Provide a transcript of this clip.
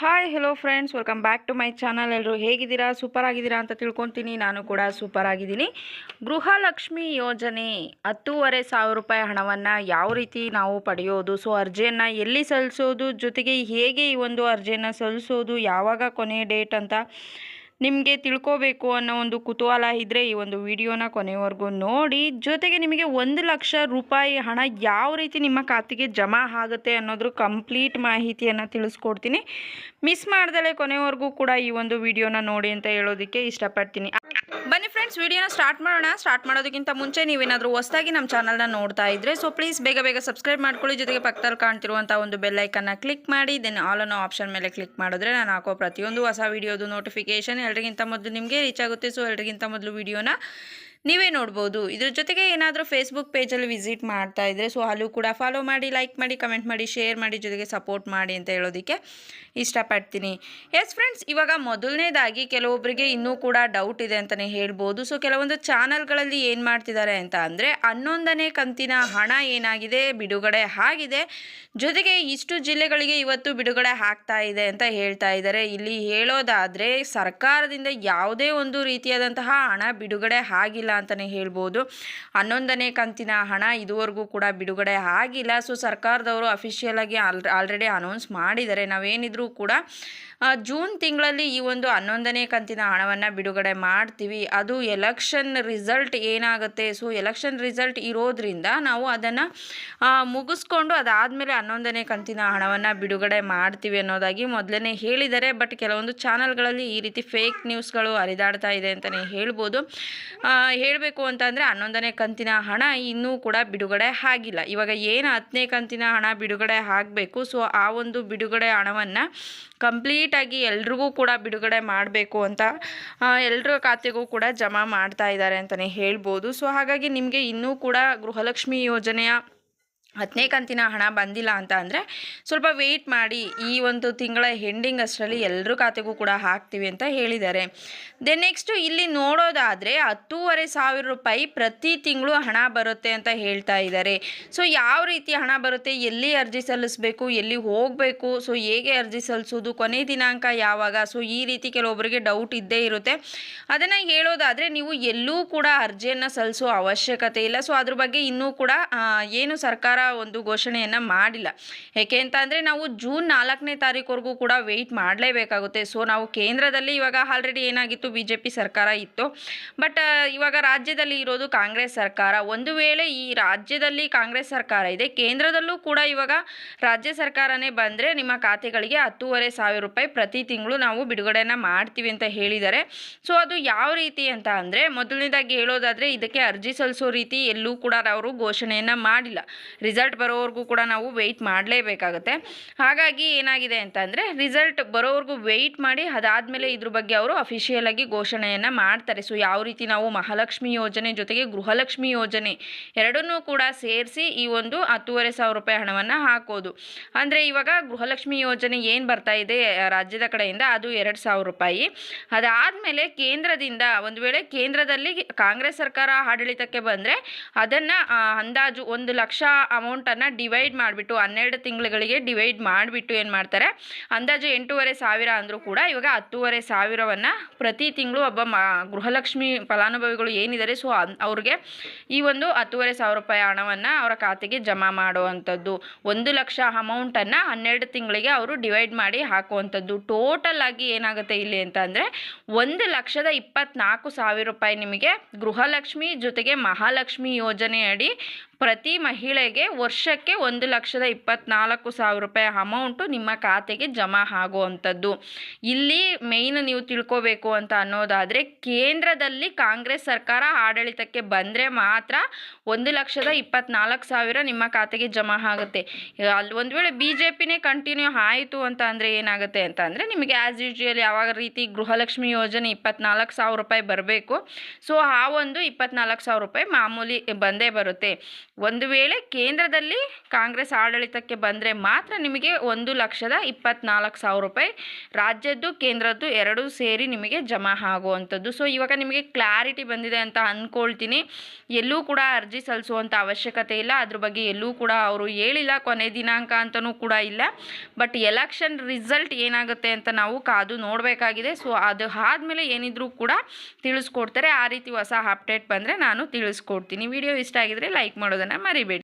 Hi hello friends, welcome back to my channel. ಎಲ್ಲರೂ ಹೇಗಿದ್ದೀರಾ? Super ಆಗಿದ್ದೀರಾ ಅಂತ ತಿಳ್ಕೊತೀನಿ. ನಾನು ಕೂಡ ಸೂಪರ್ ಆಗಿದ್ದೀನಿ. ಗೃಹಲಕ್ಷ್ಮಿ ಯೋಜನೆ 10,500 ರೂಪಾಯಿ ಹಣವನ್ನು ಯಾವ ರೀತಿ ನಾವು ಪಡೆಯೋದು, ಸೊ ಅರ್ಜಿಯನ್ನು ಎಲ್ಲಿ ಸಲ್ಲಿಸೋದು, ಜೊತೆಗೆ ಹೇಗೆ ಈ ಒಂದು ಅರ್ಜಿಯನ್ನು ಸಲ್ಲಿಸೋದು, ಯಾವಾಗ ಕೊನೆಯ ಡೇಟ್ ಅಂತ ನಿಮಗೆ ತಿಳ್ಕೋಬೇಕು ಅನ್ನೋ ಒಂದು ಕುತೂಹಲ ಇದ್ದರೆ ಈ ಒಂದು ವಿಡಿಯೋನ ಕೊನೆಯವರೆಗೂ ನೋಡಿ. ಜೊತೆಗೆ ನಿಮಗೆ 1,00,000 ರೂಪಾಯಿ ಹಣ ಯಾವ ರೀತಿ ನಿಮ್ಮ ಖಾತೆಗೆ ಜಮಾ ಆಗುತ್ತೆ ಅನ್ನೋದ್ರ ಕಂಪ್ಲೀಟ್ ಮಾಹಿತಿಯನ್ನು ತಿಳಿಸ್ಕೊಡ್ತೀನಿ. ಮಿಸ್ ಮಾಡ್ದಲೇ ಕೊನೆಯವರೆಗೂ ಕೂಡ ಈ ಒಂದು ವಿಡಿಯೋನ ನೋಡಿ ಅಂತ ಹೇಳೋದಕ್ಕೆ ಇಷ್ಟಪಡ್ತೀನಿ. ಬನ್ನಿ ಫ್ರೆಂಡ್ಸ್, ವಿಡಿಯೋನ ಸ್ಟಾರ್ಟ್ ಮಾಡೋಣ. ಸ್ಟಾರ್ಟ್ ಮಾಡೋದಕ್ಕಿಂತ ಮುಂಚೆ ನೀವೇನಾದರೂ ಹೊಸದಾಗಿ ನಮ್ಮ ಚಾನಲ್ನ ನೋಡ್ತಾ ಇದ್ದರೆ ಸೊ ಪ್ಲೀಸ್ ಬೇಗ ಸಬ್ಸ್ಕ್ರೈಬ್ ಮಾಡ್ಕೊಳ್ಳಿ. ಜೊತೆಗೆ ಪಕ್ಕದಲ್ಲಿ ಕಾಣ್ತಿರುವಂಥ ಒಂದು ಬೆಲ್ ಐಕನ್ನ ಕ್ಲಿಕ್ ಮಾಡಿ, ದೆನ್ ಆಲ್ ಅನ್ನೋ ಆಪ್ಷನ್ ಮೇಲೆ ಕ್ಲಿಕ್ ಮಾಡಿದ್ರೆ ನಾನು ಹಾಕೋ ಪ್ರತಿಯೊಂದು ಹೊಸ ವಿಡಿಯೋದು ನೋಟಿಫಿಕೇಷನ್ ಎಲ್ರಿಗಿಂತ ಮೊದಲು ನಿಮಗೆ ರೀಚ್ ಆಗುತ್ತೆ. ಸೊ ಎಲ್ರಿಗಿಂತ ಮೊದಲು ವಿಡಿಯೋನ ನೀವೇ ನೋಡ್ಬೋದು. ಇದ್ರ ಜೊತೆಗೆ ಏನಾದರೂ ಫೇಸ್ಬುಕ್ ಪೇಜಲ್ಲಿ ವಿಸಿಟ್ ಮಾಡ್ತಾ ಇದ್ದರೆ ಸೊ ಅಲ್ಲೂ ಕೂಡ ಫಾಲೋ ಮಾಡಿ, ಲೈಕ್ ಮಾಡಿ, ಕಮೆಂಟ್ ಮಾಡಿ, ಶೇರ್ ಮಾಡಿ, ಜೊತೆಗೆ ಸಪೋರ್ಟ್ ಮಾಡಿ ಅಂತ ಹೇಳೋದಕ್ಕೆ ಇಷ್ಟಪಡ್ತೀನಿ. ಎಸ್ ಫ್ರೆಂಡ್ಸ್, ಇವಾಗ ಮೊದಲನೇದಾಗಿ ಕೆಲವೊಬ್ಬರಿಗೆ ಇನ್ನೂ ಕೂಡ ಡೌಟ್ ಇದೆ ಅಂತಲೇ ಹೇಳ್ಬೋದು. ಸೊ ಕೆಲವೊಂದು ಚಾನಲ್ಗಳಲ್ಲಿ ಏನು ಮಾಡ್ತಿದ್ದಾರೆ ಅಂತ ಅಂದರೆ 11ನೇ ಕಂತಿನ ಹಣ ಏನಾಗಿದೆ ಬಿಡುಗಡೆ ಆಗಿದೆ, ಜೊತೆಗೆ ಇಷ್ಟು ಜಿಲ್ಲೆಗಳಿಗೆ ಇವತ್ತು ಬಿಡುಗಡೆ ಆಗ್ತಾ ಇದೆ ಅಂತ ಹೇಳ್ತಾ ಇದ್ದಾರೆ. ಇಲ್ಲಿ ಹೇಳೋದಾದರೆ ಸರ್ಕಾರದಿಂದ ಯಾವುದೇ ಒಂದು ರೀತಿಯಾದಂತಹ ಹಣ ಬಿಡುಗಡೆ ಆಗಿಲ್ಲ ಅಂತಲೇ ಹೇಳ್ಬೋದು. 11ನೇ ಕಂತಿನ ಹಣ ಇದುವರೆಗೂ ಕೂಡ ಬಿಡುಗಡೆ ಆಗಿಲ್ಲ. ಸೊ ಸರ್ಕಾರದವರು ಅಫಿಷಿಯಲ್ ಆಗಿ ಆಲ್ರೆಡಿ ಅನೌನ್ಸ್ ಮಾಡಿದ್ದಾರೆ. ನಾವೇನಿದ್ರೂ ಕೂಡ ಜೂನ್ ತಿಂಗಳಲ್ಲಿ ಈ ಒಂದು 11ನೇ ಕಂತಿನ ಹಣವನ್ನು ಬಿಡುಗಡೆ ಮಾಡ್ತೀವಿ. ಅದು ಎಲೆಕ್ಷನ್ ರಿಸಲ್ಟ್ ಏನಾಗುತ್ತೆ, ಸೊ ಎಲೆಕ್ಷನ್ ರಿಸಲ್ಟ್ ಇರೋದ್ರಿಂದ ನಾವು ಅದನ್ನು ಮುಗಿಸ್ಕೊಂಡು ಅದಾದಮೇಲೆ 11ನೇ ಕಂತಿನ ಹಣವನ್ನು ಬಿಡುಗಡೆ ಮಾಡ್ತೀವಿ ಅನ್ನೋದಾಗಿ ಮೊದಲೇ ಹೇಳಿದ್ದಾರೆ. ಬಟ್ ಕೆಲವೊಂದು ಚಾನಲ್ಗಳಲ್ಲಿ ಈ ರೀತಿ ಫೇಕ್ ನ್ಯೂಸ್ಗಳು ಹರಿದಾಡ್ತಾ ಇದೆ ಅಂತಲೇ ಹೇಳ್ಬೋದು. ಹೇಳಬೇಕು ಅಂತಂದರೆ 11ನೇ ಕಂತಿನ ಹಣ ಇನ್ನೂ ಕೂಡ ಬಿಡುಗಡೆ ಆಗಿಲ್ಲ. ಇವಾಗ ಏನು 10ನೇ ಕಂತಿನ ಹಣ ಬಿಡುಗಡೆ ಆಗಬೇಕು, ಸೊ ಆ ಒಂದು ಬಿಡುಗಡೆ ಹಣವನ್ನು ಕಂಪ್ಲೀಟಾಗಿ ಎಲ್ರಿಗೂ ಕೂಡ ಬಿಡುಗಡೆ ಮಾಡಬೇಕು ಅಂತ ಎಲ್ಲರ ಖಾತೆಗೂ ಕೂಡ ಜಮಾ ಮಾಡ್ತಾ ಇದ್ದಾರೆ ಅಂತಲೇ ಹೇಳ್ಬೋದು. ಸೊ ಹಾಗಾಗಿ ನಿಮಗೆ ಇನ್ನೂ ಕೂಡ ಗೃಹಲಕ್ಷ್ಮಿ ಯೋಜನೆಯ 10ನೇ ಕಂತಿನ ಹಣ ಬಂದಿಲ್ಲ ಅಂತ ಅಂದರೆ ಸ್ವಲ್ಪ ವೆಯ್ಟ್ ಮಾಡಿ, ಈ ಒಂದು ತಿಂಗಳ ಎಂಡಿಂಗ್ ಅಷ್ಟರಲ್ಲಿ ಎಲ್ಲರ ಖಾತೆಗೂ ಕೂಡ ಹಾಕ್ತೀವಿ ಅಂತ ಹೇಳಿದ್ದಾರೆ. ದೆನ್ ನೆಕ್ಸ್ಟು ಇಲ್ಲಿ ನೋಡೋದಾದರೆ 10,500 ರೂಪಾಯಿ ಪ್ರತಿ ತಿಂಗಳು ಹಣ ಬರುತ್ತೆ ಅಂತ ಹೇಳ್ತಾ ಇದ್ದಾರೆ. ಸೊ ಯಾವ ರೀತಿ ಹಣ ಬರುತ್ತೆ, ಎಲ್ಲಿ ಅರ್ಜಿ ಸಲ್ಲಿಸಬೇಕು, ಎಲ್ಲಿ ಹೋಗಬೇಕು, ಸೊ ಹೇಗೆ ಅರ್ಜಿ ಸಲ್ಲಿಸೋದು, ಕೊನೆ ದಿನಾಂಕ ಯಾವಾಗ, ಸೊ ಈ ರೀತಿ ಕೆಲವೊಬ್ಬರಿಗೆ ಡೌಟ್ ಇದ್ದೇ ಇರುತ್ತೆ. ಅದನ್ನು ಹೇಳೋದಾದರೆ ನೀವು ಎಲ್ಲೂ ಕೂಡ ಅರ್ಜಿಯನ್ನು ಸಲ್ಲಿಸೋ ಅವಶ್ಯಕತೆ ಇಲ್ಲ. ಸೊ ಅದ್ರ ಬಗ್ಗೆ ಇನ್ನೂ ಕೂಡ ಏನು ಸರ್ಕಾರ ಒಂದು ಘೋಷಣೆಯನ್ನು ಮಾಡಿಲ್ಲ. ಏಕೆ ಅಂತ ಅಂದರೆ ನಾವು ಜೂನ್ 4ನೇ ತಾರೀಕುವರೆಗೂ ಕೂಡ ವೆಯ್ಟ್ ಮಾಡಲೇಬೇಕಾಗುತ್ತೆ. ಸೊ ನಾವು ಕೇಂದ್ರದಲ್ಲಿ ಇವಾಗ ಆಲ್ರೆಡಿ ಏನಾಗಿತ್ತು, BJP ಸರ್ಕಾರ ಇತ್ತು. ಬಟ್ ಇವಾಗ ರಾಜ್ಯದಲ್ಲಿ ಇರೋದು ಕಾಂಗ್ರೆಸ್ ಸರ್ಕಾರ. ಒಂದು ವೇಳೆ ಈ ರಾಜ್ಯದಲ್ಲಿ ಕಾಂಗ್ರೆಸ್ ಸರ್ಕಾರ ಇದೆ, ಕೇಂದ್ರದಲ್ಲೂ ಕೂಡ ಇವಾಗ ರಾಜ್ಯ ಸರ್ಕಾರನೇ ಬಂದರೆ ನಿಮ್ಮ ಖಾತೆಗಳಿಗೆ 10,500 ರೂಪಾಯಿ ಪ್ರತಿ ತಿಂಗಳು ನಾವು ಬಿಡುಗಡೆಯನ್ನು ಮಾಡ್ತೀವಿ ಅಂತ ಹೇಳಿದ್ದಾರೆ. ಸೊ ಅದು ಯಾವ ರೀತಿ ಅಂತ ಅಂದರೆ ಮೊದಲನೇದಾಗಿ ಹೇಳೋದಾದರೆ ಇದಕ್ಕೆ ಅರ್ಜಿ ಸಲ್ಲಿಸೋ ರೀತಿ ಎಲ್ಲೂ ಕೂಡ ಅವರು ಘೋಷಣೆಯನ್ನು ಮಾಡಿಲ್ಲ. ರಿಸಲ್ಟ್ ಬರೋವರೆಗೂ ಕೂಡ ನಾವು ವೆಯ್ಟ್ ಮಾಡಲೇಬೇಕಾಗುತ್ತೆ. ಹಾಗಾಗಿ ಏನಾಗಿದೆ ಅಂತಂದರೆ ರಿಸಲ್ಟ್ ಬರೋವರೆಗೂ ವೆಯ್ಟ್ ಮಾಡಿ ಅದಾದಮೇಲೆ ಇದ್ರ ಬಗ್ಗೆ ಅವರು ಅಫಿಷಿಯಲ್ ಆಗಿ ಘೋಷಣೆಯನ್ನು ಮಾಡ್ತಾರೆ. ಸೊ ಯಾವ ರೀತಿ ನಾವು ಮಹಾಲಕ್ಷ್ಮಿ ಯೋಜನೆ ಜೊತೆಗೆ ಗೃಹಲಕ್ಷ್ಮಿ ಯೋಜನೆ ಎರಡನ್ನೂ ಕೂಡ ಸೇರಿಸಿ ಈ ಒಂದು 10,500 ರೂಪಾಯಿ ಹಣವನ್ನು ಹಾಕೋದು. ಅಂದರೆ ಇವಾಗ ಗೃಹಲಕ್ಷ್ಮಿ ಯೋಜನೆ ಏನು ಬರ್ತಾ ಇದೆ ರಾಜ್ಯದ ಕಡೆಯಿಂದ ಅದು 2,000 ರೂಪಾಯಿ. ಅದಾದಮೇಲೆ ಕೇಂದ್ರದಿಂದ ಒಂದು ವೇಳೆ ಕೇಂದ್ರದಲ್ಲಿ ಕಾಂಗ್ರೆಸ್ ಸರ್ಕಾರ ಆಡಳಿತಕ್ಕೆ ಬಂದರೆ ಅದನ್ನು ಅಂದಾಜು 1,00,000 ಅಮೌಂಟನ್ನು ಡಿವೈಡ್ ಮಾಡಿಬಿಟ್ಟು 12 ತಿಂಗಳುಗಳಿಗೆ ಡಿವೈಡ್ ಮಾಡಿಬಿಟ್ಟು ಏನು ಮಾಡ್ತಾರೆ, ಅಂದಾಜು 8,500 ಅಂದರೂ ಕೂಡ ಇವಾಗ 10,500ವನ್ನು ಪ್ರತಿ ತಿಂಗಳು ಒಬ್ಬ ಗೃಹಲಕ್ಷ್ಮಿ ಫಲಾನುಭವಿಗಳು ಏನಿದ್ದಾರೆ ಸೊ ಅವ್ರಿಗೆ ಈ ಒಂದು 10,500 ರೂಪಾಯಿ ಹಣವನ್ನು ಅವರ ಖಾತೆಗೆ ಜಮಾ ಮಾಡುವಂಥದ್ದು. 1,00,000 ಅಮೌಂಟನ್ನು 12 ತಿಂಗಳಿಗೆ ಅವರು ಡಿವೈಡ್ ಮಾಡಿ ಹಾಕುವಂಥದ್ದು. ಟೋಟಲ್ ಆಗಿ ಏನಾಗುತ್ತೆ ಇಲ್ಲಿ ಅಂತ ಅಂದರೆ 1,24,000 ರೂಪಾಯಿ ನಿಮಗೆ ಗೃಹಲಕ್ಷ್ಮಿ ಜೊತೆಗೆ ಮಹಾಲಕ್ಷ್ಮಿ ಯೋಜನೆಯಡಿ ಪ್ರತಿ ಮಹಿಳೆಗೆ ವರ್ಷಕ್ಕೆ 1,24,000 ರೂಪಾಯಿ ಅಮೌಂಟು ನಿಮ್ಮ ಖಾತೆಗೆ ಜಮಾ ಆಗುವಂಥದ್ದು. ಇಲ್ಲಿ ಮೇಯ್ನ್ ನೀವು ತಿಳ್ಕೋಬೇಕು ಅಂತ ಅನ್ನೋದಾದರೆ ಕೇಂದ್ರದಲ್ಲಿ ಕಾಂಗ್ರೆಸ್ ಸರ್ಕಾರ ಆಡಳಿತಕ್ಕೆ ಬಂದರೆ ಮಾತ್ರ 1,24,000 ನಿಮ್ಮ ಖಾತೆಗೆ ಜಮಾ ಆಗುತ್ತೆ. ಅಲ್ಲಿ ಒಂದು ವೇಳೆ BJPನೇ ಕಂಟಿನ್ಯೂ ಆಯಿತು ಅಂತ ಅಂದರೆ ಏನಾಗುತ್ತೆ ಅಂತ ಅಂದರೆ ನಿಮಗೆ ಆ್ಯಸ್ ಯೂಶುವಲ್ ಯಾವಾಗ ರೀತಿ ಗೃಹಲಕ್ಷ್ಮಿ ಯೋಜನೆ 24,000 ರೂಪಾಯಿ ಬರಬೇಕು, ಸೊ ಆ ಒಂದು 24,000 ರೂಪಾಯಿ ಮಾಮೂಲಿ ಬಂದೇ ಬರುತ್ತೆ. ಒಂದು ವೇಳೆ ಕೇಂದ್ರದಲ್ಲಿ ಕಾಂಗ್ರೆಸ್ ಆಡಳಿತಕ್ಕೆ ಬಂದರೆ ಮಾತ್ರ ನಿಮಗೆ 1,24,000 ರೂಪಾಯಿ ರಾಜ್ಯದ್ದು ಕೇಂದ್ರದ್ದು ಎರಡೂ ಸೇರಿ ನಿಮಗೆ ಜಮಾ ಆಗುವಂಥದ್ದು. ಸೊ ಇವಾಗ ನಿಮಗೆ ಕ್ಲಾರಿಟಿ ಬಂದಿದೆ ಅಂತ ಅಂದ್ಕೊಳ್ತೀನಿ. ಎಲ್ಲೂ ಕೂಡ ಅರ್ಜಿ ಸಲ್ಲಿಸುವಂಥ ಅವಶ್ಯಕತೆ ಇಲ್ಲ. ಅದ್ರ ಬಗ್ಗೆ ಎಲ್ಲೂ ಕೂಡ ಅವರು ಹೇಳಿಲ್ಲ, ಕೊನೆ ದಿನಾಂಕ ಅಂತಲೂ ಕೂಡ ಇಲ್ಲ. ಬಟ್ ಎಲೆಕ್ಷನ್ ರಿಸಲ್ಟ್ ಏನಾಗುತ್ತೆ ಅಂತ ನಾವು ಕಾದು ನೋಡಬೇಕಾಗಿದೆ. ಸೊ ಅದು ಆದಮೇಲೆ ಏನಿದ್ರೂ ಕೂಡ ತಿಳಿಸ್ಕೊಡ್ತಾರೆ. ಆ ರೀತಿ ಹೊಸ ಅಪ್ಡೇಟ್ ಬಂದರೆ ನಾನು ತಿಳಿಸ್ಕೊಡ್ತೀನಿ. ವಿಡಿಯೋ ಇಷ್ಟ ಆಗಿದರೆ ಲೈಕ್ ಮಾಡೋದನ್ನು ಮರಿಬೇಡಿ.